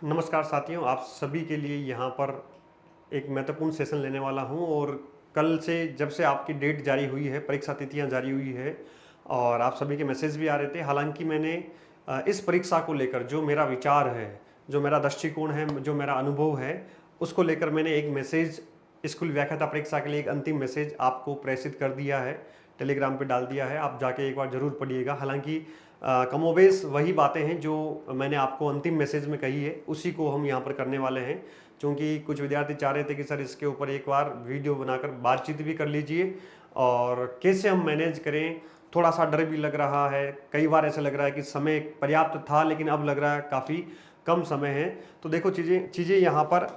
नमस्कार साथियों, आप सभी के लिए यहाँ पर एक महत्वपूर्ण सेशन लेने वाला हूँ। और कल से जब से आपकी डेट जारी हुई है, परीक्षा तिथियाँ जारी हुई है और आप सभी के मैसेज भी आ रहे थे। हालांकि मैंने इस परीक्षा को लेकर जो मेरा विचार है, जो मेरा दृष्टिकोण है, जो मेरा अनुभव है, उसको लेकर मैंने एक मैसेज स्कूल व्याख्याता परीक्षा के लिए एक अंतिम मैसेज आपको प्रेषित कर दिया है, टेलीग्राम पे डाल दिया है। आप जाके एक बार ज़रूर पढ़िएगा। हालांकि कमोबेश वही बातें हैं जो मैंने आपको अंतिम मैसेज में कही है, उसी को हम यहाँ पर करने वाले हैं। क्योंकि कुछ विद्यार्थी चाह रहे थे कि सर इसके ऊपर एक बार वीडियो बनाकर बातचीत भी कर लीजिए और कैसे हम मैनेज करें। थोड़ा सा डर भी लग रहा है, कई बार ऐसा लग रहा है कि समय पर्याप्त था लेकिन अब लग रहा है काफ़ी कम समय है। तो देखो चीज़ें यहाँ पर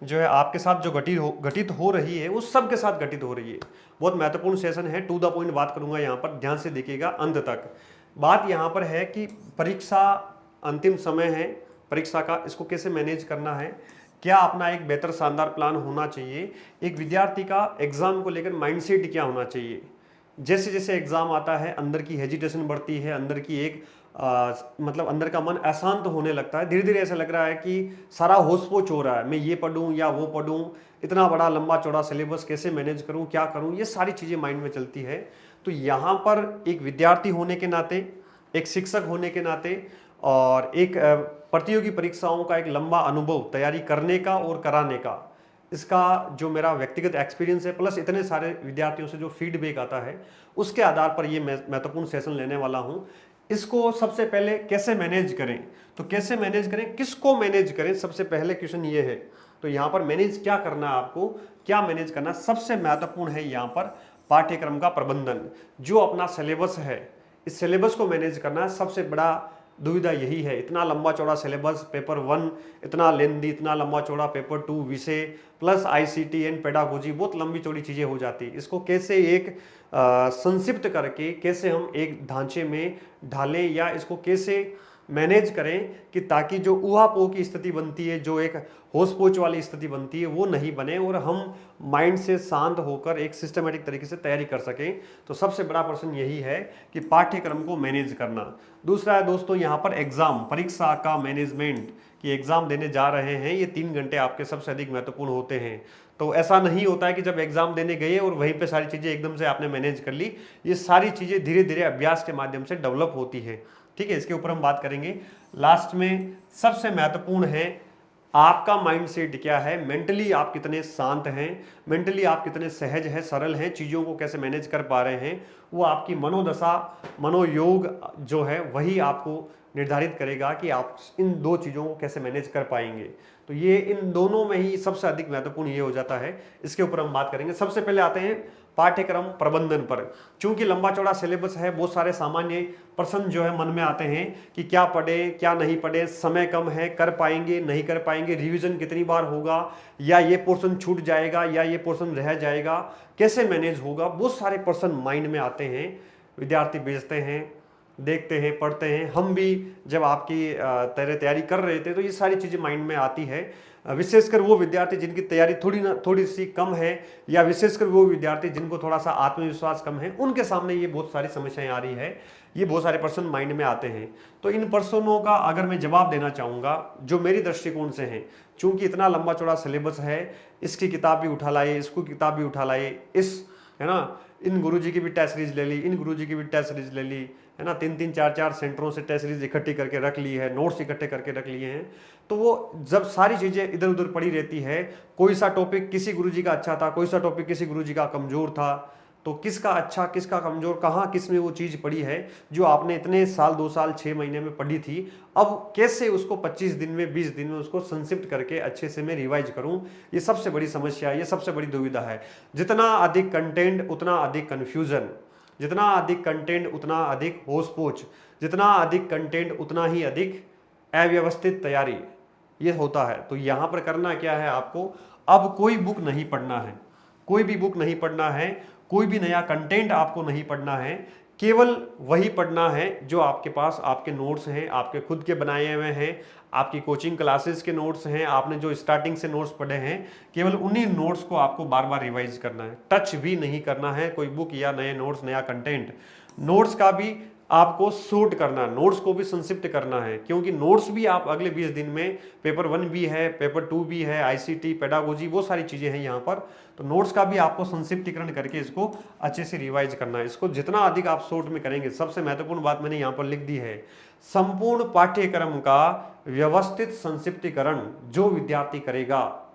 जो है आपके साथ जो घटित हो रही है उस सब के साथ घटित हो रही है। बहुत महत्वपूर्ण सेशन है, टू द पॉइंट बात करूंगा यहाँ पर, ध्यान से देखिएगा अंत तक। बात यहाँ पर है कि परीक्षा अंतिम समय है, परीक्षा का इसको कैसे मैनेज करना है, क्या अपना एक बेहतर शानदार प्लान होना चाहिए, एक विद्यार्थी का एग्जाम को लेकर माइंडसेट क्या होना चाहिए। जैसे जैसे एग्जाम आता है अंदर की हेजिटेशन बढ़ती है, अंदर की एक मतलब अंदर का मन अशांत होने लगता है। धीरे धीरे ऐसा लग रहा है कि सारा होश पोच हो रहा है, मैं ये पढूं या वो पढूं, इतना बड़ा लंबा चौड़ा सिलेबस कैसे मैनेज करूं, क्या करूं, ये सारी चीज़ें माइंड में चलती है। तो यहाँ पर एक विद्यार्थी होने के नाते, एक शिक्षक होने के नाते और एक प्रतियोगी परीक्षाओं का एक लंबा अनुभव तैयारी करने का और कराने का, इसका जो मेरा व्यक्तिगत एक्सपीरियंस है प्लस इतने सारे विद्यार्थियों से जो फीडबैक आता है, उसके आधार पर ये महत्वपूर्ण सेशन लेने वाला हूँ। इसको सबसे पहले कैसे मैनेज करें, तो कैसे मैनेज करें, किसको मैनेज करें, सबसे पहले क्वेश्चन ये है। तो यहाँ पर मैनेज क्या करना है, आपको क्या मैनेज करना, सबसे महत्वपूर्ण है यहाँ पर पाठ्यक्रम का प्रबंधन। जो अपना सिलेबस है, इस सिलेबस को मैनेज करना सबसे बड़ा दुविधा यही है। इतना लंबा चौड़ा सिलेबस, पेपर 1 इतना लेंदी, इतना लंबा चौड़ा पेपर 2 विषय प्लस आईसीटी एंड पेडागोजी, बहुत लंबी चौड़ी चीज़ें हो जाती है। इसको कैसे एक संक्षिप्त करके कैसे हम एक ढांचे में ढालें या इसको कैसे मैनेज करें कि ताकि जो ऊहापोह की स्थिति बनती है, जो एक होश पोच वाली स्थिति बनती है, वो नहीं बने और हम माइंड से शांत होकर एक सिस्टमेटिक तरीके से तैयारी कर सकें। तो सबसे बड़ा प्रश्न यही है कि पाठ्यक्रम को मैनेज करना। दूसरा है दोस्तों यहाँ पर एग्जाम, परीक्षा का मैनेजमेंट, कि एग्जाम देने जा रहे हैं, ये 3 घंटे आपके सबसे अधिक महत्वपूर्ण होते हैं। तो ऐसा नहीं होता है कि जब एग्जाम देने गए और वहीं पे सारी चीज़ें एकदम से आपने मैनेज कर ली। ये सारी चीज़ें धीरे धीरे अभ्यास के माध्यम से डेवलप होती है। ठीक है, इसके ऊपर हम बात करेंगे लास्ट में। सबसे महत्वपूर्ण है आपका माइंडसेट क्या है, मेंटली आप कितने शांत हैं, मेंटली आप कितने सहज हैं, सरल हैं, चीज़ों को कैसे मैनेज कर पा रहे हैं। वो आपकी मनोदशा, मनोयोग जो है वही आपको निर्धारित करेगा कि आप इन दो चीज़ों को कैसे मैनेज कर पाएंगे। तो ये इन दोनों में ही सबसे अधिक महत्वपूर्ण ये हो जाता है। इसके ऊपर हम बात करेंगे। सबसे पहले आते हैं पाठ्यक्रम प्रबंधन पर। चूंकि लंबा चौड़ा सिलेबस है, बहुत सारे सामान्य प्रश्न जो है मन में आते हैं कि क्या पढ़े क्या नहीं पढ़े, समय कम है, कर पाएंगे नहीं कर पाएंगे, रिवीजन कितनी बार होगा, या ये पोर्शन छूट जाएगा या ये पोर्शन रह जाएगा, कैसे मैनेज होगा। बहुत सारे प्रश्न माइंड में आते हैं, विद्यार्थी भेजते हैं, देखते हैं, पढ़ते हैं। हम भी जब आपकी तैयारी कर रहे थे तो ये सारी चीज़ें माइंड में आती है। विशेषकर वो विद्यार्थी जिनकी तैयारी थोड़ी सी कम है, या विशेषकर वो विद्यार्थी जिनको थोड़ा सा आत्मविश्वास कम है, उनके सामने ये बहुत सारी समस्याएं आ रही है, ये बहुत सारे प्रश्न माइंड में आते हैं। तो इन प्रश्नों का अगर मैं जवाब देना चाहूँगा जो मेरी दृष्टिकोण से है, चूंकि इतना लंबा चौड़ा सिलेबस है, इसकी किताब भी उठा लाए, इसको किताब भी उठा लाए, इस है ना, इन गुरुजी की भी टेस्ट सीरीज ले ली, इन गुरुजी की भी टेस्ट सीरीज ले ली, है ना, 3-3 4-4 सेंटरों से टेस्ट सीरीज इकट्ठी करके रख ली है, नोट्स इकट्ठे करके रख लिए हैं। तो वो जब सारी चीज़ें इधर उधर पड़ी रहती है, कोई सा टॉपिक किसी गुरुजी का अच्छा था, कोई सा टॉपिक किसी गुरुजी का कमज़ोर था, तो किसका अच्छा किसका कमज़ोर, कहाँ किस में वो चीज़ पड़ी है जो आपने इतने साल 2 साल 6 महीने में पढ़ी थी, अब कैसे उसको 25 दिन में 20 दिन में उसको संक्षिप्त करके अच्छे से मैं रिवाइज करूं। ये सबसे बड़ी समस्या है, ये सबसे बड़ी दुविधा है। जितना अधिक कंटेंट उतना अधिक कन्फ्यूजन, जितना अधिक कंटेंट उतना अधिक होश पोच, जितना अधिक कंटेंट उतना ही अधिक अव्यवस्थित तैयारी, ये होता है। तो यहाँ पर करना क्या है आपको, अब कोई बुक नहीं पढ़ना है, कोई भी बुक नहीं पढ़ना है, कोई भी नया कंटेंट आपको नहीं पढ़ना है, केवल वही पढ़ना है जो आपके पास आपके नोट्स हैं, आपके खुद के बनाए हुए हैं, आपकी कोचिंग क्लासेस के नोट्स हैं, आपने जो स्टार्टिंग से नोट्स पढ़े हैं, केवल उन्हीं नोट्स को आपको बार बार रिवाइज करना है। टच भी नहीं करना है कोई बुक या नए नोट्स, नया कंटेंट। नोट्स का भी आपको शूट करना है, नोट्स को भी संक्षिप्त करना है, क्योंकि नोट्स भी आप अगले 20 दिन में, पेपर 1 भी है, पेपर 2 भी है, आईसीटी, पेडागोजी, वो सारी चीजें हैं यहाँ पर। तो नोट्स का भी आपको संक्षिप्तीकरण करके इसको अच्छे से रिवाइज करना है। इसको जितना अधिक आप शॉर्ट में करेंगे, सबसे महत्वपूर्ण बात मैंने यहाँ पर लिख दी है, संपूर्ण पाठ्यक्रम का व्यवस्थित संक्षिप्तीकरण जो विद्यार्थी करेगा,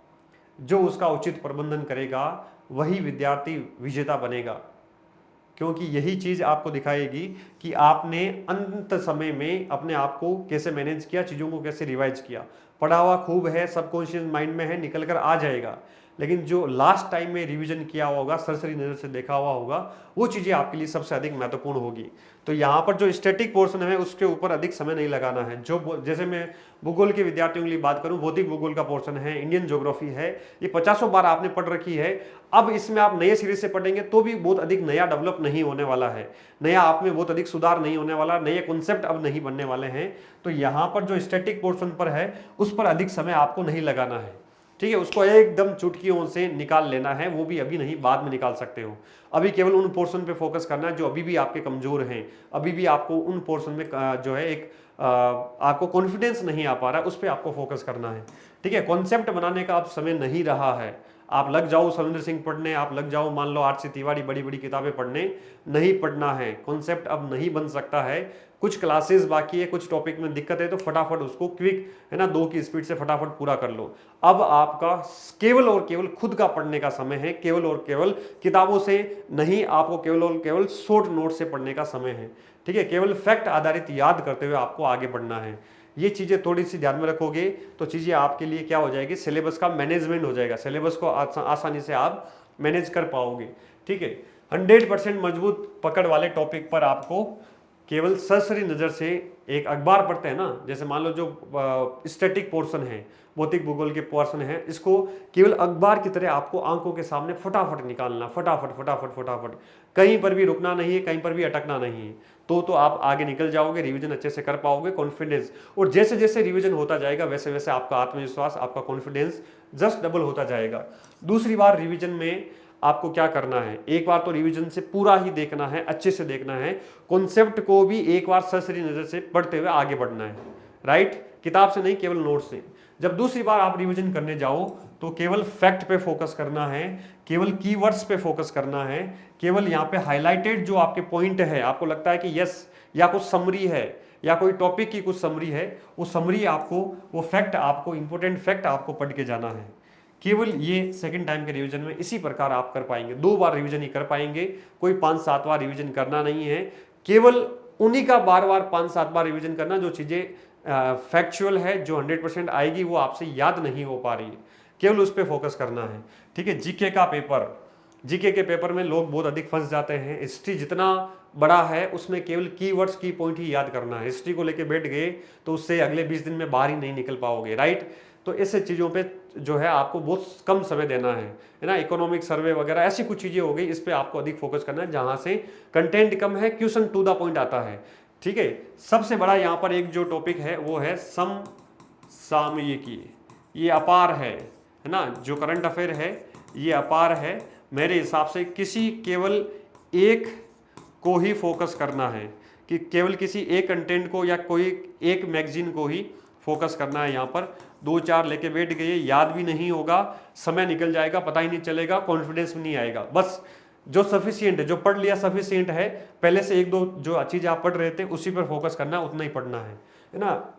जो उसका उचित प्रबंधन करेगा, वही विद्यार्थी विजेता बनेगा। क्योंकि यही चीज आपको दिखाएगी कि आपने अंत समय में अपने आप को कैसे मैनेज किया, चीजों को कैसे रिवाइज किया। पढ़ा हुआ खूब है, सबकॉन्शियस माइंड में है, निकल कर आ जाएगा, लेकिन जो लास्ट टाइम में रिवीजन किया होगा, सरसरी नजर से देखा हुआ होगा, वो चीजें आपके लिए सबसे अधिक महत्वपूर्ण होगी। तो यहाँ पर जो स्टैटिक पोर्शन है उसके ऊपर अधिक समय नहीं लगाना है। जो जैसे मैं भूगोल के विद्यार्थियों के लिए बात करूं, भौतिक भूगोल का पोर्शन है, इंडियन ज्योग्राफी है, ये 50 बार आपने पढ़ रखी है। अब इसमें आप नए सिरे से पढ़ेंगे तो भी बहुत अधिक नया डेवलप नहीं होने वाला है, नया आप में बहुत अधिक सुधार नहीं होने वाला, नए कॉन्सेप्ट अब नहीं बनने वाले हैं। तो यहाँ पर जो स्टैटिक पोर्शन पर है उस पर अधिक समय आपको नहीं लगाना है, ठीक है। उसको एकदम चुटकियों से निकाल लेना है, वो भी अभी नहीं, बाद में निकाल सकते हो। अभी केवल उन पोर्शन पे फोकस करना है जो अभी भी आपके कमजोर हैं, अभी भी आपको उन पोर्शन में जो है एक आपको कॉन्फिडेंस नहीं आ पा रहा है, उस पर आपको फोकस करना है, ठीक है। कॉन्सेप्ट बनाने का अब समय नहीं रहा है। आप लग जाओ सविंदर सिंह पढ़ने, आप लग जाओ मान लो आरसी तिवारी बड़ी बड़ी किताबें पढ़ने, नहीं पढ़ना है। कॉन्सेप्ट अब नहीं बन सकता है। कुछ क्लासेस बाकी है, कुछ टॉपिक में दिक्कत है, तो फटाफट उसको क्विक है ना 2 की स्पीड से फटाफट पूरा कर लो। अब आपका केवल और केवल खुद का पढ़ने का समय है, केवल और केवल किताबों से नहीं, आपको केवल और केवल शॉर्ट नोट से पढ़ने का समय है, ठीक है। केवल फैक्ट आधारित याद करते हुए आपको आगे बढ़ना है। ये चीजें थोड़ी सी ध्यान में रखोगे तो चीजें आपके लिए क्या हो जाएगी, सिलेबस का मैनेजमेंट हो जाएगा, सिलेबस को आसानी से आप मैनेज कर पाओगे, ठीक है। 100% मजबूत पकड़ वाले टॉपिक पर आपको केवल सरसरी नजर से एक अखबार पढ़ते हैं ना, जैसे मान लो जो स्टैटिक पोर्शन है, भौतिक भूगोल के पोर्शन है, इसको केवल अखबार की तरह आपको आंखों के सामने फटाफट निकालना, फटाफट फटाफट फटाफट, कहीं पर भी रुकना नहीं है, कहीं पर भी अटकना नहीं है। तो आप आगे निकल जाओगे, रिवीजन अच्छे से कर पाओगे, कॉन्फिडेंस, और जैसे जैसे रिवीजन होता जाएगा वैसे वैसे आपका आत्मविश्वास, आपका कॉन्फिडेंस जस्ट डबल होता जाएगा। दूसरी बार रिवीजन में आपको क्या करना है, एक बार तो रिवीजन से पूरा ही देखना है, अच्छे से देखना है, कॉन्सेप्ट को भी एक बार सरसरी नजर से पढ़ते हुए आगे बढ़ना है, राइट। किताब से नहीं, केवल नोट से। जब दूसरी बार आप रिवीजन करने जाओ तो केवल फैक्ट पे फोकस करना है, केवल कीवर्ड्स पे फोकस करना है, केवल यहाँ पे हाईलाइटेड जो आपके पॉइंट है, आपको लगता है कि यस, या कुछ समरी है, या कोई टॉपिक की कुछ समरी है, वो समरी आपको, वो फैक्ट आपको, इंपॉर्टेंट फैक्ट आपको पढ़ के जाना है। केवल ये सेकंड टाइम के रिवीजन में इसी प्रकार आप कर पाएंगे। 2 बार रिवीजन ही कर पाएंगे, कोई 5-7 बार रिवीजन करना नहीं है। केवल उन्हीं का बार बार 5-7 बार रिवीजन करना जो चीजें फैक्चुअल है, जो 100% आएगी वो आपसे याद नहीं हो पा रही है, केवल उस पर फोकस करना है, ठीक है। जीके का पेपर, जीके के पेपर में लोग बहुत अधिक फंस जाते हैं। हिस्ट्री जितना बड़ा है उसमें केवल कीवर्ड्स की पॉइंट ही याद करना है। हिस्ट्री को लेके बैठ गए तो उससे अगले 20 दिन में बाहर ही नहीं निकल पाओगे, राइट। तो ऐसे चीज़ों पे जो है आपको बहुत कम समय देना है ना। इकोनॉमिक सर्वे वगैरह ऐसी कुछ चीज़ें हो गई, इस पे आपको अधिक फोकस करना है, जहाँ से कंटेंट कम है, क्वेश्चन टू द पॉइंट आता है, ठीक है। सबसे बड़ा यहाँ पर एक जो टॉपिक है वो है समसामयिकी, ये अपार है ना, जो करंट अफेयर है ये अपार है। मेरे हिसाब से किसी केवल एक को ही फोकस करना है, कि केवल किसी एक कंटेंट को या कोई एक मैगजीन को ही फोकस करना है। यहाँ पर 2-4 लेके बैठ गए, याद भी नहीं होगा, समय निकल जाएगा, पता ही नहीं चलेगा, कॉन्फिडेंस भी नहीं आएगा। बस जो सफिशियंट है, जो पढ़ लिया सफिशियंट है, पहले से 1-2 जो चीज़ें आप पढ़ रहे थे उसी पर फोकस करना, उतना ही पढ़ना है ना।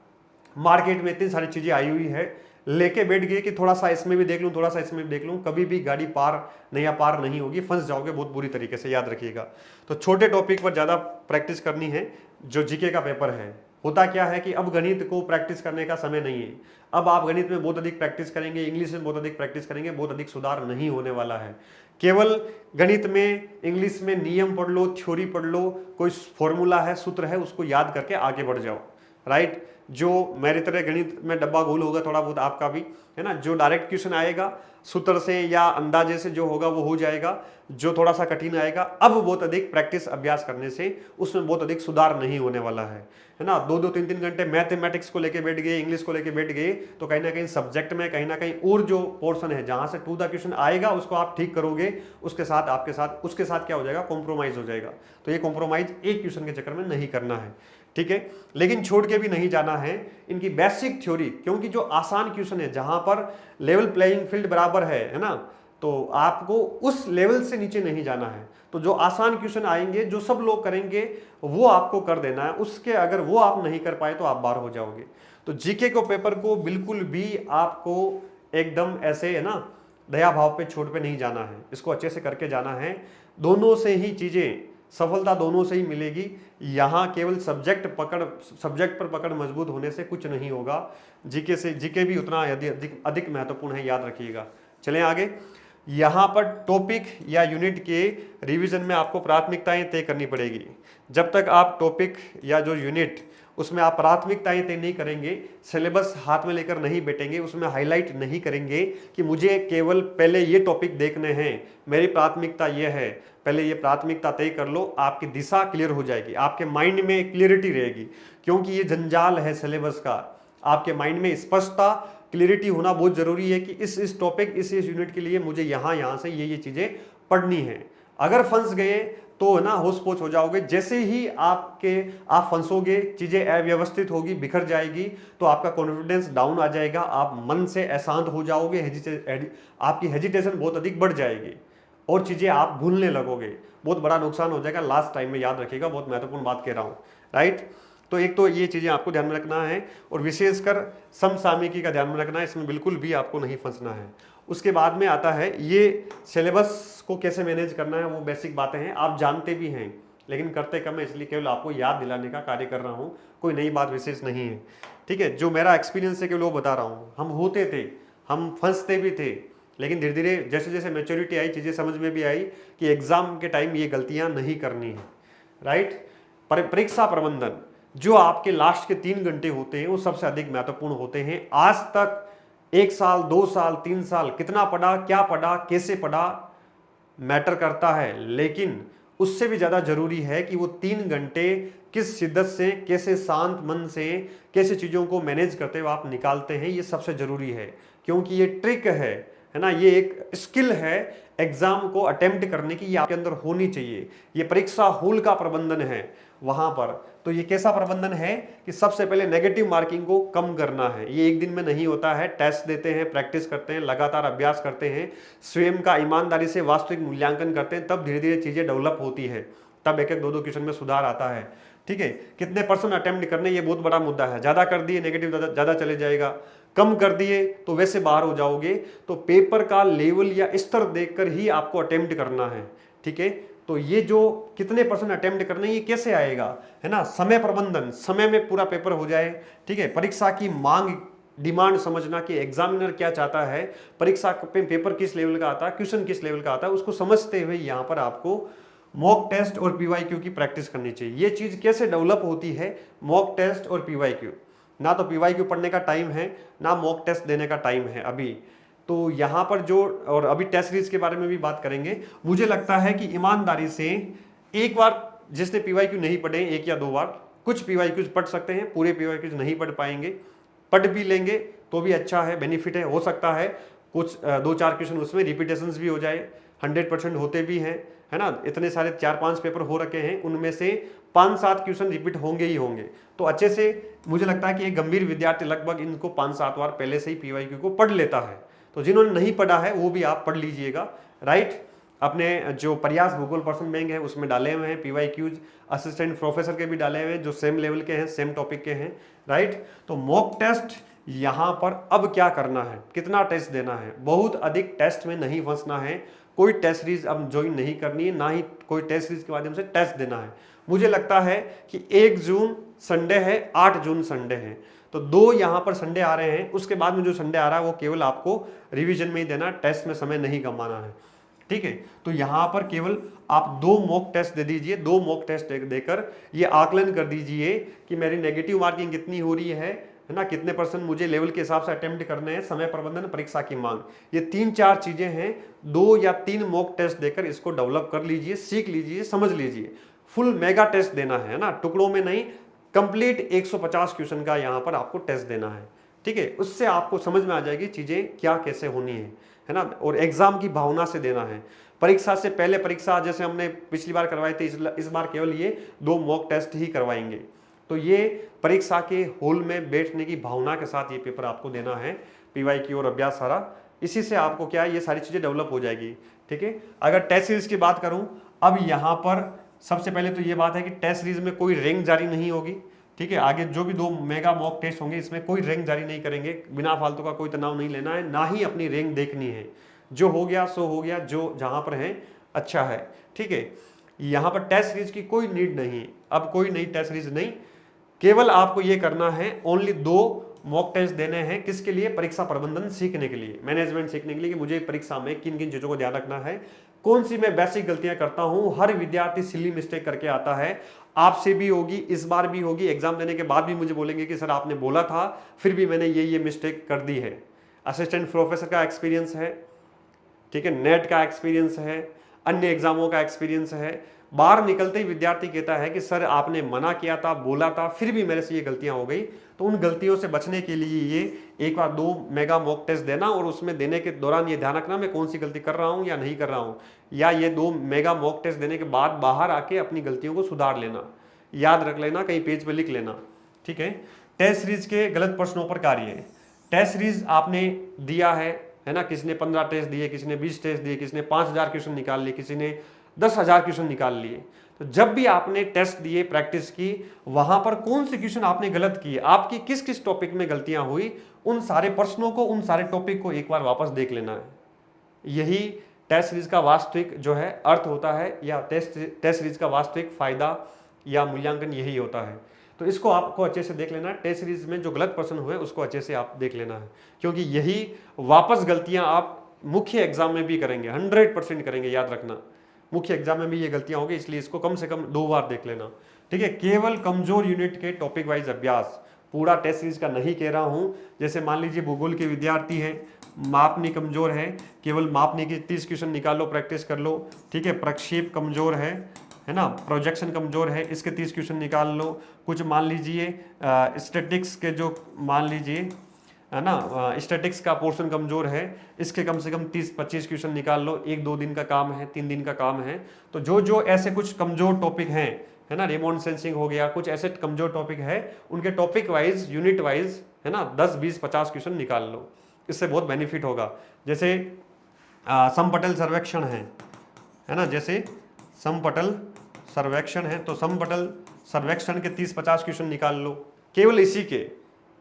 मार्केट में इतनी सारी चीज़ें आई हुई है, लेके बैठ गए कि थोड़ा सा इसमें भी देख लूँ, थोड़ा सा इसमें भी देख लूँ, कभी भी गाड़ी पार नहीं होगी, फंस जाओगे बहुत बुरी तरीके से, याद रखिएगा। तो छोटे टॉपिक पर ज़्यादा प्रैक्टिस करनी है। जो जीके का पेपर है, होता क्या है कि अब गणित को प्रैक्टिस करने का समय नहीं है। अब आप गणित में बहुत अधिक प्रैक्टिस करेंगे, इंग्लिश में बहुत अधिक प्रैक्टिस करेंगे, बहुत अधिक सुधार नहीं होने वाला है। केवल गणित में, इंग्लिश में नियम पढ़ लो, थ्योरी पढ़ लो, कोई फॉर्मूला है, सूत्र है, उसको याद करके आगे बढ़ जाओ, राइट। जो मेरी तरह गणित में डब्बा गोल होगा थोड़ा बहुत आपका भी, है ना। जो डायरेक्ट क्वेश्चन आएगा सूत्र से या अंदाजे से जो होगा वो हो जाएगा। जो थोड़ा सा कठिन आएगा, अब बहुत अधिक प्रैक्टिस अभ्यास करने से उसमें बहुत अधिक सुधार नहीं होने वाला है ना। 2-2 3-3 घंटे मैथमेटिक्स को लेके बैठ गए, इंग्लिश को लेके बैठ गए, तो कहीं ना कहीं सब्जेक्ट में कहीं ना कहीं और जो पोर्शन है जहां से टू द क्वेश्चन आएगा उसको आप ठीक करोगे, उसके साथ क्या हो जाएगा, कॉम्प्रोमाइज हो जाएगा। तो ये कॉम्प्रोमाइज एक क्वेश्चन के चक्कर में नहीं करना है, ठीक है। लेकिन छोड़ के भी नहीं जाना है इनकी बेसिक थ्योरी, क्योंकि जो आसान क्वेश्चन है जहां पर लेवल प्लेइंग फील्ड बराबर है ना, तो आपको उस लेवल से नीचे नहीं जाना है। तो जो आसान क्वेश्चन आएंगे जो सब लोग करेंगे वो आपको कर देना है, उसके अगर वो आप नहीं कर पाए तो आप बाहर हो जाओगे। तो जीके को पेपर को बिल्कुल भी आपको एकदम ऐसे, है ना, दया भाव पे छोड़ पे नहीं जाना है, इसको अच्छे से करके जाना है। दोनों से ही चीजें, सफलता दोनों से ही मिलेगी। यहाँ केवल सब्जेक्ट पर पकड़ मजबूत होने से कुछ नहीं होगा। जीके भी उतना अधिक महत्वपूर्ण है, याद रखिएगा। चलें आगे। यहाँ पर टॉपिक या यूनिट के रिवीजन में आपको प्राथमिकताएं तय करनी पड़ेगी। जब तक आप टॉपिक या जो यूनिट उसमें आप प्राथमिकताएं तय नहीं करेंगे, सिलेबस हाथ में लेकर नहीं बैठेंगे, उसमें हाईलाइट नहीं करेंगे कि मुझे केवल पहले ये टॉपिक देखने हैं, मेरी प्राथमिकता ये है, पहले ये प्राथमिकता तय कर लो, आपकी दिशा क्लियर हो जाएगी, आपके माइंड में क्लियरिटी रहेगी। क्योंकि ये जंजाल है सिलेबस का, आपके माइंड में स्पष्टता क्लियरिटी होना बहुत जरूरी है कि इस टॉपिक इस यूनिट के लिए मुझे यहाँ से ये चीजें पढ़नी है। अगर फंस गए तो ना होश पोच हो जाओगे। जैसे ही आप फंसोगे, चीजें अव्यवस्थित होगी, बिखर जाएगी, तो आपका कॉन्फिडेंस डाउन आ जाएगा, आप मन से अशांत हो जाओगे, आपकी हेजिटेशन बहुत अधिक बढ़ जाएगी और चीजें आप भूलने लगोगे, बहुत बड़ा नुकसान हो जाएगा लास्ट टाइम में, याद रखिएगा, बहुत महत्वपूर्ण बात कह रहा हूं, राइट। तो एक तो ये चीजें आपको ध्यान में रखना है, और विशेषकर समसामयिकी का ध्यान में रखना है, इसमें बिल्कुल भी आपको नहीं फंसना है। उसके बाद में आता है ये सिलेबस को कैसे मैनेज करना है, वो बेसिक बातें हैं, आप जानते भी हैं लेकिन करते कम है, इसलिए केवल आपको याद दिलाने का कार्य कर रहा हूँ, कोई नई बात विशेष नहीं है, ठीक है। जो मेरा एक्सपीरियंस है केवल वो बता रहा हूँ। हम होते थे, हम फंसते भी थे, लेकिन धीरे धीरे जैसे जैसे मैच्योरिटी आई, चीज़ें समझ में भी आई कि एग्जाम के टाइम ये गलतियाँ नहीं करनी है, राइट। परीक्षा प्रबंधन, जो आपके लास्ट के 3 घंटे होते हैं वो सबसे अधिक महत्वपूर्ण होते हैं। आज तक 1 साल 2 साल 3 साल कितना पढ़ा, क्या पढ़ा, कैसे पढ़ा, मैटर करता है, लेकिन उससे भी ज्यादा जरूरी है कि वो 3 घंटे किस शिद्दत से, कैसे शांत मन से, कैसे चीजों को मैनेज करते हुए आप निकालते हैं, ये सबसे जरूरी है। क्योंकि ये ट्रिक है ना, ये एक स्किल है एग्जाम को अटेम्प्ट करने की, ये आपके अंदर होनी चाहिए। ये परीक्षा हॉल का प्रबंधन है वहां पर। तो ये कैसा प्रबंधन है कि सबसे पहले नेगेटिव मार्किंग को कम करना है। ये एक दिन में नहीं होता है, टेस्ट देते हैं, प्रैक्टिस करते हैं, लगातार अभ्यास करते हैं, स्वयं का ईमानदारी से वास्तविक मूल्यांकन करते हैं, तब धीरे धीरे चीजें डेवलप होती है, तब 1-1 2-2 क्वेश्चन में सुधार आता है, ठीक है। कितने % अटेम्प्ट करने, ये बहुत बड़ा मुद्दा है। ज्यादा कर दिए नेगेटिव ज्यादा चले जाएगा, कम कर दिए तो वैसे बाहर हो जाओगे। तो पेपर का लेवल या स्तर देखकर ही आपको अटेम्प्ट करना है, ठीक है। तो ये जो कितने % अटेम्प्ट करने, ये कैसे आएगा, है ना, समय प्रबंधन, समय में पूरा पेपर हो जाए, ठीक है। परीक्षा की मांग, डिमांड समझना कि एग्जामिनर क्या चाहता है, परीक्षा पे पेपर किस लेवल का आता है, क्वेश्चन किस लेवल का आता है, उसको समझते हुए यहाँ पर आपको मॉक टेस्ट और पीवाईक्यू की प्रैक्टिस करनी चाहिए। ये चीज कैसे डेवलप होती है, मॉक टेस्ट और पीवाईक्यू। ना तो पीवाईक्यू पढ़ने का टाइम है, ना मॉक टेस्ट देने का टाइम है अभी। तो यहाँ पर जो, और अभी टेस्ट सीरीज के बारे में भी बात करेंगे, मुझे लगता है कि ईमानदारी से एक बार जिसने पीवाईक्यू नहीं पढ़े, 1 या 2 बार, कुछ पीवाईक्यूज पढ़ सकते हैं, पूरे पीवाईक्यूज नहीं पढ़ पाएंगे, पढ़ भी लेंगे तो भी अच्छा है, बेनिफिट है। हो सकता है कुछ 2-4 क्वेश्चन उसमें रिपीटेशंस भी हो जाए, 100% होते भी हैं, है ना। इतने सारे 4-5 पेपर हो रखे हैं, उनमें से 5-7 क्वेश्चन रिपीट होंगे ही होंगे। तो अच्छे से मुझे लगता है कि एक गंभीर विद्यार्थी लगभग इनको 5-7 बार पहले से ही पीवाईक्यू को पढ़ लेता है। तो जिन्होंने नहीं पढ़ा है वो भी आप पढ़ लीजिएगा, राइट। अपने जो प्रयास भूगोल पर्सन बैंक है उसमें डाले हुए हैं पीवाईक्यूज, असिस्टेंट प्रोफेसर के भी डाले हुए हैं जो सेम लेवल के हैं, सेम टॉपिक के हैं, राइट। तो मॉक टेस्ट यहाँ पर अब क्या करना है, कितना टेस्ट देना है, बहुत अधिक टेस्ट में नहीं फंसना है, कोई टेस्ट सीरीज अब ज्वाइन नहीं करनी है, ना ही कोई टेस्ट सीरीज के माध्यम से टेस्ट देना है। मुझे लगता है कि 1 जून संडे है, 8 जून संडे है, तो 2 यहाँ पर संडे आ रहे हैं, उसके बाद में जो संडे आ रहा है वो केवल आपको रिवीजन में ही देना, टेस्ट में समय नहीं गंवाना है। ठीक है। तो यहाँ पर केवल आप 2 मॉक टेस्ट दे दीजिए, 2 मॉक टेस्ट देकर ये आकलन कर दीजिए कि मेरी नेगेटिव मार्किंग कितनी हो रही है ना, कितने परसेंट मुझे लेवल के हिसाब से अटेम्प्ट करने हैं, समय प्रबंधन, परीक्षा की मांग, ये 3-4 चीजें हैं। 2 या 3 मॉक टेस्ट देकर इसको डेवलप कर लीजिए, सीख लीजिए, समझ लीजिए। फुल मेगा टेस्ट देना है ना, टुकड़ों में नहीं, कंप्लीट 150 क्वेश्चन का यहाँ पर आपको टेस्ट देना है, ठीक है। उससे आपको समझ में आ जाएगी चीजें क्या कैसे होनी है ना। और एग्जाम की भावना से देना है। परीक्षा से पहले परीक्षा जैसे हमने पिछली बार करवाए थे, इस बार केवल ये 2 मॉक टेस्ट ही करवाएंगे। तो ये परीक्षा के हॉल में बैठने की भावना के साथ ये पेपर आपको देना है, PYQ और अभ्यास सारा। इसी से आपको क्या है, ये सारी चीजें डेवलप हो जाएगी, ठीक है। अगर टेस्ट सीरीज की बात करूं, अब यहाँ पर सबसे पहले तो ये बात है कि टेस्ट सीरीज में कोई रैंक जारी नहीं होगी, ठीक है। आगे जो भी 2 मेगा मॉक टेस्ट होंगे इसमें कोई रैंक जारी नहीं करेंगे, बिना फालतू का कोई तनाव नहीं लेना है, ना ही अपनी रैंक देखनी है। जो हो गया सो हो गया, जो जहां पर है अच्छा है, ठीक है। यहाँ पर टेस्ट सीरीज की कोई नीड नहीं, अब कोई नई टेस्ट सीरीज नहीं, केवल आपको ये करना है ओनली 2 मॉक टेस्ट देने हैं। किसके लिए? परीक्षा प्रबंधन सीखने के लिए, मैनेजमेंट सीखने के लिए कि मुझे परीक्षा में किन किन चीजों को ध्यान रखना है, कौन सी मैं बेसिक गलतियां करता हूं। हर विद्यार्थी सिली मिस्टेक करके आता है, आपसे भी होगी, इस बार भी होगी, एग्जाम देने के बाद भी मुझे बोलेंगे कि सर आपने बोला था फिर भी मैंने ये मिस्टेक कर दी है। असिस्टेंट प्रोफेसर का एक्सपीरियंस है, ठीक है, नेट का एक्सपीरियंस है, अन्य एग्जामों का एक्सपीरियंस है। बाहर निकलते ही विद्यार्थी कहता है कि सर आपने मना किया था, बोला था, फिर भी मेरे से ये गलतियां हो गई। तो उन गलतियों से बचने के लिए ये एक बार 2 मेगा मॉक टेस्ट देना, और उसमें देने के दौरान ये ध्यान रखना मैं कौन सी गलती कर रहा हूं या नहीं कर रहा हूं, या ये 2 मेगा मॉक टेस्ट देने के बाद बाहर आके अपनी गलतियों को सुधार लेना, याद रख लेना, कहीं पेज पे लिख लेना, ठीक है। टेस्ट सीरीज के गलत प्रश्नों पर कार्य, टेस्ट सीरीज आपने दिया है ना, किसी ने 15 टेस्ट दिए, किसी ने 20 टेस्ट दिए, किसी ने 5000 क्वेश्चन निकाल लिए, किसी ने 10,000 क्वेश्चन निकाल लिए। तो जब भी आपने टेस्ट दिए, प्रैक्टिस की, वहां पर कौन से क्वेश्चन आपने गलत किए, आपकी किस किस टॉपिक में गलतियां हुई, उन सारे प्रश्नों को, उन सारे टॉपिक को एक बार वापस देख लेना है। यही टेस्ट सीरीज का वास्तविक जो है अर्थ होता है, या टेस्ट सीरीज का वास्तविक फायदा या मूल्यांकन यही होता है। तो इसको आपको अच्छे से देख लेना है। टेस्ट सीरीज में जो गलत प्रश्न हुए उसको अच्छे से आप देख लेना है, क्योंकि यही वापस गलतियां आप मुख्य एग्जाम में भी करेंगे, 100% करेंगे, याद रखना। मुख्य एग्जाम में भी ये गलतियां होगी, इसलिए इसको कम से कम 2 बार देख लेना, ठीक है। केवल कमजोर यूनिट के टॉपिक वाइज अभ्यास, पूरा टेस्ट सीरीज का नहीं कह रहा हूं। जैसे मान लीजिए भूगोल के विद्यार्थी हैं, मापनी कमजोर है, केवल मापनी के 30 क्वेश्चन निकाल लो, प्रैक्टिस कर लो, ठीक है। प्रक्षेप कमजोर है ना, प्रोजेक्शन कमजोर है, इसके 30 क्वेश्चन निकाल लो। कुछ मान लीजिए स्टैटिक्स के जो मान लीजिए है ना, स्टैटिक्स का पोर्शन कमजोर है, इसके कम से कम 30-25 क्वेश्चन निकाल लो। 1-2 दिन का काम है, 3 दिन का काम है। तो जो जो ऐसे कुछ कमजोर टॉपिक हैं, है ना, रिमोट सेंसिंग हो गया, कुछ ऐसे कमजोर टॉपिक है, उनके टॉपिक वाइज, यूनिट वाइज, है ना, 10-20-50 क्वेश्चन निकाल लो। इससे बहुत बेनिफिट होगा। जैसे समपटल सर्वेक्षण है ना, जैसे समपटल सर्वेक्षण है, तो समपटल सर्वेक्षण के 30-50 क्वेश्चन निकाल लो, केवल इसी के,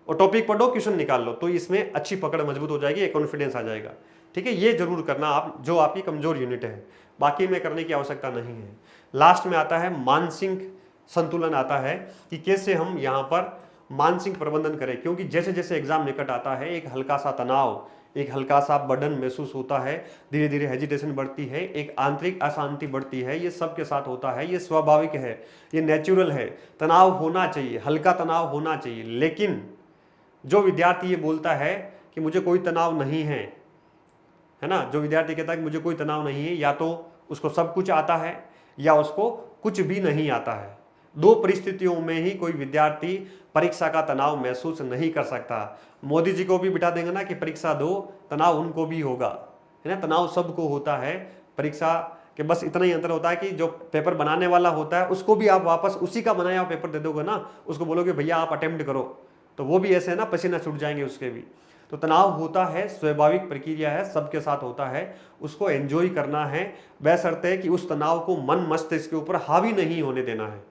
और टॉपिक पढ़ो, क्वेश्चन निकाल लो। तो इसमें अच्छी पकड़ मजबूत हो जाएगी, एक कॉन्फिडेंस आ जाएगा, ठीक है। ये जरूर करना आप, जो आपकी कमजोर यूनिट है, बाकी में करने की आवश्यकता नहीं है। लास्ट में आता है मानसिक संतुलन, आता है कि कैसे हम यहाँ पर मानसिक प्रबंधन करें, क्योंकि जैसे जैसे एग्जाम निकट आता है एक हल्का सा तनाव, एक हल्का सा बर्डन महसूस होता है, धीरे धीरे हेजिटेशन बढ़ती है, एक आंतरिक अशांति बढ़ती है। ये सबके साथ होता है, ये स्वाभाविक है, ये नेचुरल है। तनाव होना चाहिए, हल्का तनाव होना चाहिए। लेकिन जो विद्यार्थी ये बोलता है कि मुझे कोई तनाव नहीं है ना, जो विद्यार्थी कहता है कि मुझे कोई तनाव नहीं है, या तो उसको सब कुछ आता है या उसको कुछ भी नहीं आता है। 2 परिस्थितियों में ही कोई विद्यार्थी परीक्षा का तनाव महसूस नहीं कर सकता। मोदी जी को भी बिठा देंगे ना कि परीक्षा दो, तनाव उनको भी होगा, है ना। तनाव सबको होता है परीक्षा के, बस इतना ही अंतर होता है कि जो पेपर बनाने वाला होता है उसको भी आप वापस उसी का बनाया हुआ पेपर दे दोगे ना, उसको बोलोगे भैया आप अटेम्प्ट करो, तो वो भी ऐसे है ना, पसीना छूट जाएंगे उसके भी। तो तनाव होता है, स्वाभाविक प्रक्रिया है, सबके साथ होता है, उसको एंजॉय करना है, बशर्ते कि उस तनाव को मन मस्तिष्क के ऊपर हावी नहीं होने देना है,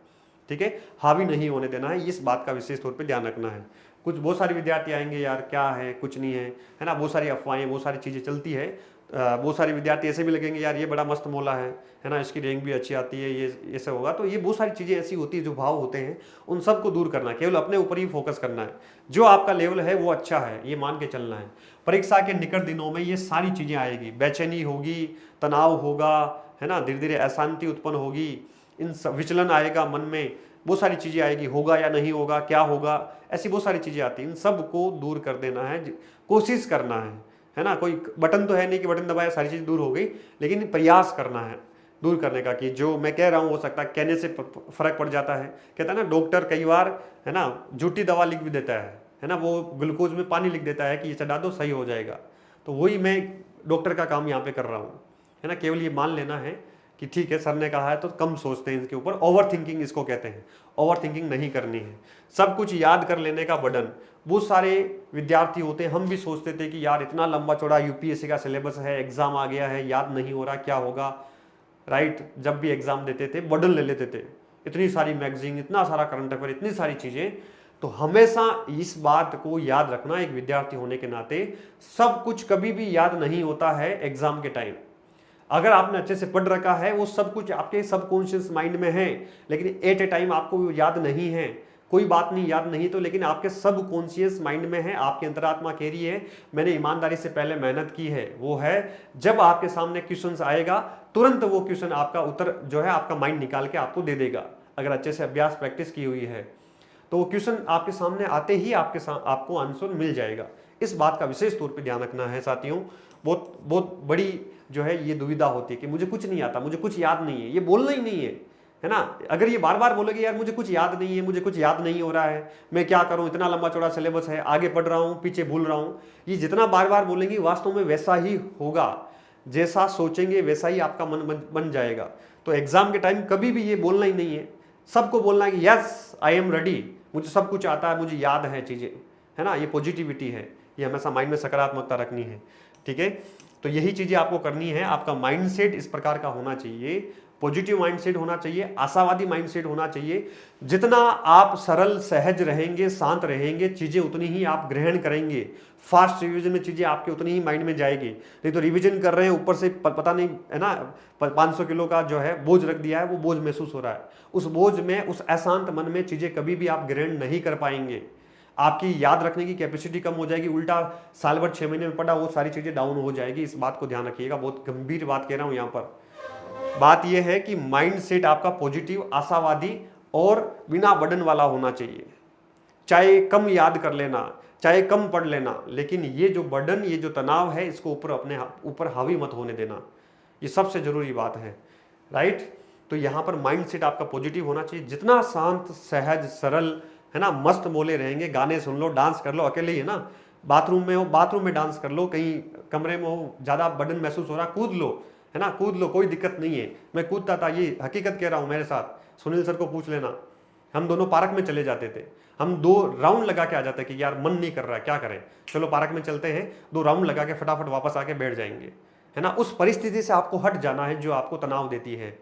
ठीक है, हावी नहीं होने देना है। इस बात का विशेष तौर पे ध्यान रखना है। कुछ बहुत सारे विद्यार्थी आएंगे, यार क्या है, कुछ नहीं है ना, बहुत सारी अफवाहें, बहुत सारी चीज़ें चलती है, बहुत सारे विद्यार्थी ऐसे भी लगेंगे यार ये बड़ा मस्त मोला है ना, इसकी रैंक भी अच्छी आती है, ये सब होगा। तो ये बहुत सारी चीज़ें ऐसी होती है, जो भाव होते हैं उन सबको दूर करना है, केवल अपने ऊपर ही फोकस करना है। जो आपका लेवल है वो अच्छा है, ये मान के चलना है। परीक्षा के निकट दिनों में ये सारी चीज़ें आएगी, बेचैनी होगी, तनाव होगा, है ना, धीरे धीरे अशांति उत्पन्न होगी, इन सब विचलन आएगा मन में, बहुत सारी चीज़ें आएगी, होगा या नहीं होगा, क्या होगा, ऐसी बहुत सारी चीज़ें आती हैं। इन सब को दूर कर देना है, कोशिश करना है ना। कोई बटन तो है नहीं कि बटन दबाया सारी चीज़ दूर हो गई, लेकिन प्रयास करना है दूर करने का। कि जो मैं कह रहा हूँ हो सकता है कहने से फर्क पड़ जाता है। कहता है ना डॉक्टर कई बार, है ना, झूठी दवा लिख भी देता है ना, वो ग्लूकोज में पानी लिख देता है कि ये चढ़ा दो सही हो जाएगा। तो वही मैं डॉक्टर का काम यहाँ पे कर रहा हूँ, है ना। केवल ये मान लेना है कि ठीक है सर ने कहा है, तो कम सोचते हैं इसके ऊपर। ओवर थिंकिंग इसको कहते हैं, ओवर थिंकिंग नहीं करनी है। सब कुछ याद कर लेने का बर्डन, बहुत सारे विद्यार्थी होते हैं, हम भी सोचते थे कि यार इतना लंबा चौड़ा यूपीएससी का सिलेबस है, एग्जाम आ गया है, याद नहीं हो रहा, क्या होगा, राइट। जब भी एग्जाम देते थे बर्डन ले लेते थे, इतनी सारी मैगजीन, इतना सारा करंट अफेयर, इतनी सारी चीजें। तो हमेशा इस बात को याद रखना, एक विद्यार्थी होने के नाते सब कुछ कभी भी याद नहीं होता है एग्जाम के टाइम। अगर आपने अच्छे से पढ़ रखा है, वो सब कुछ आपके सबकॉन्शियस माइंड में है, लेकिन एट ए टाइम आपको वो याद नहीं है। कोई बात नहीं, याद नहीं तो, लेकिन आपके सबकॉन्शियस माइंड में है, आपकी अंतरात्मा कह रही है मैंने ईमानदारी से पहले मेहनत की है। वो है जब आपके सामने क्वेश्चन आएगा, तुरंत वो क्वेश्चन आपका उत्तर जो है आपका माइंड निकाल के आपको दे देगा। अगर अच्छे से अभ्यास प्रैक्टिस की हुई है तो वो क्वेश्चन आपके सामने आते ही आपको आंसर मिल जाएगा। इस बात का विशेष तौर पे ध्यान रखना है साथियों। बहुत बहुत बड़ी जो है ये दुविधा होती है कि मुझे कुछ नहीं आता, मुझे कुछ याद नहीं है। ये बोलना ही नहीं है ना। अगर ये बार बार बोलोगे यार मुझे कुछ याद नहीं है, मुझे कुछ याद नहीं हो रहा है, मैं क्या करूं, इतना लंबा चौड़ा सिलेबस है, आगे पढ़ रहा हूं, पीछे भूल रहा हूं, ये जितना बार बार बोलेंगे वास्तव में वैसा ही होगा। जैसा सोचेंगे वैसा ही आपका मन बन जाएगा। तो एग्जाम के टाइम कभी भी ये बोलना ही नहीं है, सबको बोलना है कि यस आई एम रेडी, मुझे सब कुछ आता है, मुझे याद है चीजें, है ना। ये पॉजिटिविटी है, ये हमेशा माइंड में सकारात्मकता रखनी है, ठीक है। तो यही चीजें आपको करनी है। आपका माइंडसेट इस प्रकार का होना चाहिए, पॉजिटिव माइंडसेट होना चाहिए, आशावादी माइंडसेट होना चाहिए। जितना आप सरल सहज रहेंगे, शांत रहेंगे, चीजें उतनी ही आप ग्रहण करेंगे। फास्ट रिवीजन में चीजें आपके उतनी ही माइंड में जाएगी। नहीं तो रिवीजन कर रहे हैं, ऊपर से पता नहीं, है ना, 500 किलो का जो है बोझ रख दिया है, वो बोझ महसूस हो रहा है। उस बोझ में, उस अशांत मन में चीजें कभी भी आप ग्रहण नहीं कर पाएंगे। आपकी याद रखने की कैपेसिटी कम हो जाएगी, उल्टा साल भर 6 महीने में पढ़ा वो सारी चीजें डाउन हो जाएगी। इस बात को ध्यान रखिएगा, बहुत गंभीर बात कह रहा हूं यहां पर। बात यह है कि माइंड सेट आपका पॉजिटिव, आशावादी और बिना बर्डन वाला होना चाहिए। चाहे कम याद कर लेना, चाहे कम पढ़ लेना, लेकिन ये जो बर्डन, ये जो तनाव है, इसको ऊपर अपने ऊपर हावी मत होने देना। ये सबसे जरूरी बात है, राइट। तो यहां पर माइंड सेट आपका पॉजिटिव होना चाहिए। जितना शांत, सहज, सरल, है ना, मस्त मोले रहेंगे, गाने सुन लो, डांस कर लो, अकेले ही है ना, बाथरूम में हो, बाथरूम में डांस कर लो, कहीं कमरे में हो, ज्यादा बर्डन महसूस हो रहा, कूद लो, है ना, कूद लो, कोई दिक्कत नहीं है। मैं कूदता था, ये हकीकत कह रहा हूं, मेरे साथ सुनील सर को पूछ लेना, हम दोनों पार्क में चले जाते थे। हम 2 राउंड लगा के आ जाते कि यार मन नहीं कर रहा है, क्या करें, चलो पार्क में चलते हैं, 2 राउंड लगा के फटाफट वापस आके बैठ जाएंगे, है ना। उस परिस्थिति से आपको हट जाना है जो आपको तनाव देती है,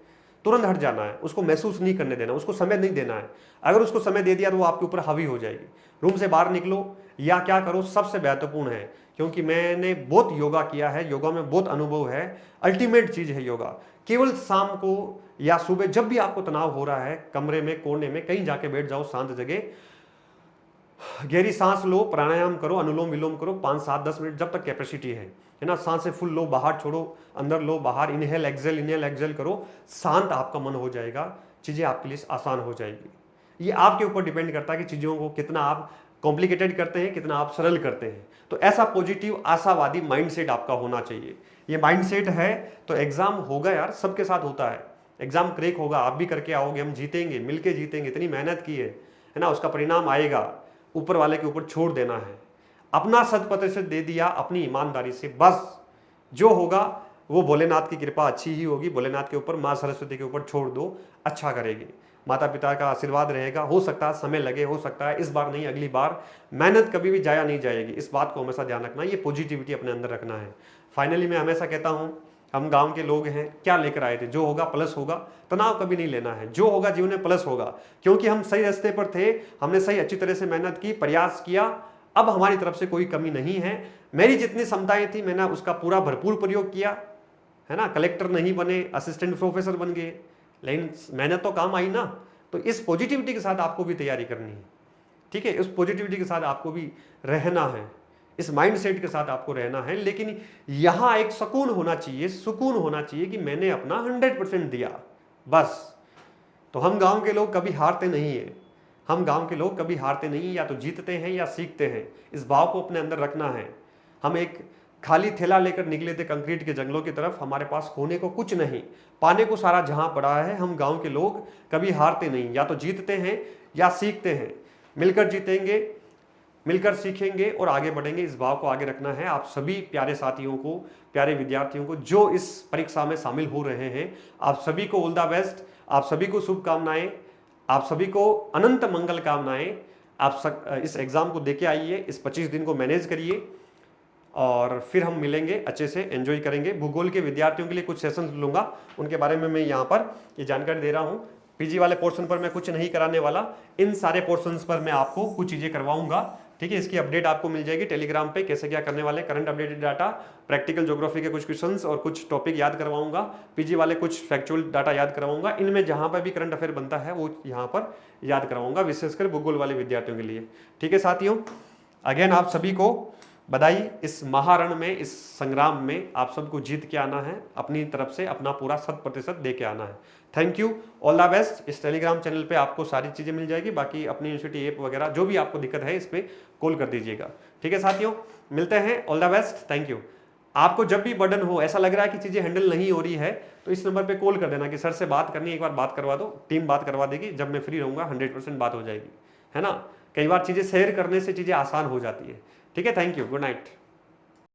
तुरंत हट जाना है, उसको महसूस नहीं करने देना, उसको समय नहीं देना है। अगर उसको समय दे दिया तो वो आपके ऊपर हावी हो जाएगी। रूम से बाहर निकलो या क्या करो, सबसे महत्वपूर्ण है, क्योंकि मैंने बहुत योगा किया है, योगा में बहुत अनुभव है, अल्टीमेट चीज है योगा। केवल शाम को या सुबह जब भी आपको तनाव हो रहा है, कमरे में, कोने में कहीं जाके बैठ जाओ, शांत जगह, गहरी सांस लो, प्राणायाम करो, अनुलोम विलोम करो, 5, 7, 10 मिनट जब तक कैपेसिटी है ना। सांसें फुल लो, बाहर छोड़ो, अंदर लो, बाहर, इनहेल एक्सेल करो, शांत आपका मन हो जाएगा, चीजें आपके लिए आसान हो जाएगी। ये आपके ऊपर डिपेंड करता है कि चीजों को कितना आप कॉम्प्लिकेटेड करते हैं, कितना आप सरल करते हैं। तो ऐसा पॉजिटिव, आशावादी माइंडसेट आपका होना चाहिए। ये माइंडसेट है तो एग्जाम होगा यार, सबके साथ होता है, एग्जाम क्रैक होगा, आप भी करके आओगे, हम जीतेंगे, मिलके जीतेंगे, इतनी मेहनत की है ना, उसका परिणाम आएगा। ऊपर वाले के ऊपर छोड़ देना है, अपना 100% दे दिया अपनी ईमानदारी से, बस जो होगा वो भोलेनाथ की कृपा अच्छी ही होगी। भोलेनाथ के ऊपर, माँ सरस्वती के ऊपर छोड़ दो, अच्छा करेगी, माता पिता का आशीर्वाद रहेगा। हो सकता है समय लगे, हो सकता है इस बार नहीं अगली बार, मेहनत कभी भी जाया नहीं जाएगी। इस बात को हमेशा ध्यान रखना है, ये पॉजिटिविटी अपने अंदर रखना है। फाइनली मैं हमेशा कहता हूँ, हम गांव के लोग हैं, क्या लेकर आए थे, जो होगा प्लस होगा, तनाव कभी नहीं लेना है, जो होगा जीवन में प्लस होगा, क्योंकि हम सही रास्ते पर थे, हमने सही अच्छी तरह से मेहनत की, प्रयास किया, अब हमारी तरफ से कोई कमी नहीं है। मेरी जितनी क्षमताएं थी मैंने उसका पूरा भरपूर प्रयोग किया, है ना। कलेक्टर नहीं बने, असिस्टेंट प्रोफेसर बन गए, लेकिन मेहनत तो काम आई ना। तो इस पॉजिटिविटी के साथ आपको भी तैयारी करनी है, ठीक है। उस पॉजिटिविटी के साथ आपको भी रहना है, इस माइंडसेट के साथ आपको रहना है। लेकिन यहां एक सुकून होना चाहिए, सुकून होना चाहिए कि मैंने अपना 100% दिया, बस। तो हम गांव के लोग कभी हारते नहीं है, हम गांव के लोग कभी हारते नहीं, या तो जीतते हैं या सीखते हैं। इस भाव को अपने अंदर रखना है। हम एक खाली थैला लेकर निकले थे कंक्रीट के जंगलों की तरफ, हमारे पास खोने को कुछ नहीं, पाने को सारा जहां पड़ा है। हम गांव के लोग कभी हारते नहीं, या तो जीतते हैं या सीखते हैं। मिलकर जीतेंगे, मिलकर सीखेंगे और आगे बढ़ेंगे। इस भाव को आगे रखना है। आप सभी प्यारे साथियों को, प्यारे विद्यार्थियों को जो इस परीक्षा में शामिल हो रहे हैं, आप सभी को ऑल द बेस्ट, आप सभी को शुभकामनाएं, आप सभी को अनंत मंगल कामनाएं। आप इस एग्जाम को देके आइए, इस 25 दिन को मैनेज करिए और फिर हम मिलेंगे, अच्छे से एंजॉय करेंगे। भूगोल के विद्यार्थियों के लिए कुछ सेशन लूंगा, उनके बारे में मैं यहाँ पर ये जानकारी दे रहा हूँ। पीजी वाले पोर्शन पर मैं कुछ नहीं कराने वाला, इन सारे पोर्शंस पर मैं आपको कुछ चीज़ें करवाऊंगा, ठीक है। इसकी अपडेट आपको मिल जाएगी टेलीग्राम पे, कैसे क्या करने वाले, current updated data, practical geography के कुछ क्वेश्चंस और कुछ टॉपिक याद करवाऊंगा। पीजी वाले कुछ फैक्चुअल डाटा याद करवाऊंगा। इनमें जहां पर भी करंट अफेयर बनता है वो यहाँ पर याद करवाऊंगा, विशेषकर भूगोल वाले विद्यार्थियों के लिए, ठीक है साथियों। अगेन आप सभी को बधाई। इस महारण में, इस संग्राम में आप सबको जीत के आना है, अपनी तरफ से अपना पूरा 100% दे के आना है। Thank you, all the best. इस टेलीग्राम चैनल पे आपको सारी चीज़ें मिल जाएगी। बाकी अपनी यूनिवर्सिटी ऐप वगैरह जो भी आपको दिक्कत है इस पर कॉल कर दीजिएगा, ठीक है साथियों। मिलते हैं, all the best, thank you. आपको जब भी बर्डन हो, ऐसा लग रहा है कि चीज़ें हैंडल नहीं हो रही है, तो इस नंबर पे कॉल कर देना कि सर से बात करनी है, एक बार बात करवा दो, टीम बात करवा देगी। जब मैं फ्री रहूँगा 100% बात हो जाएगी, है ना। कई बार चीज़ें शेयर करने से चीज़ें आसान हो जाती है, ठीक है। Thank you, good night.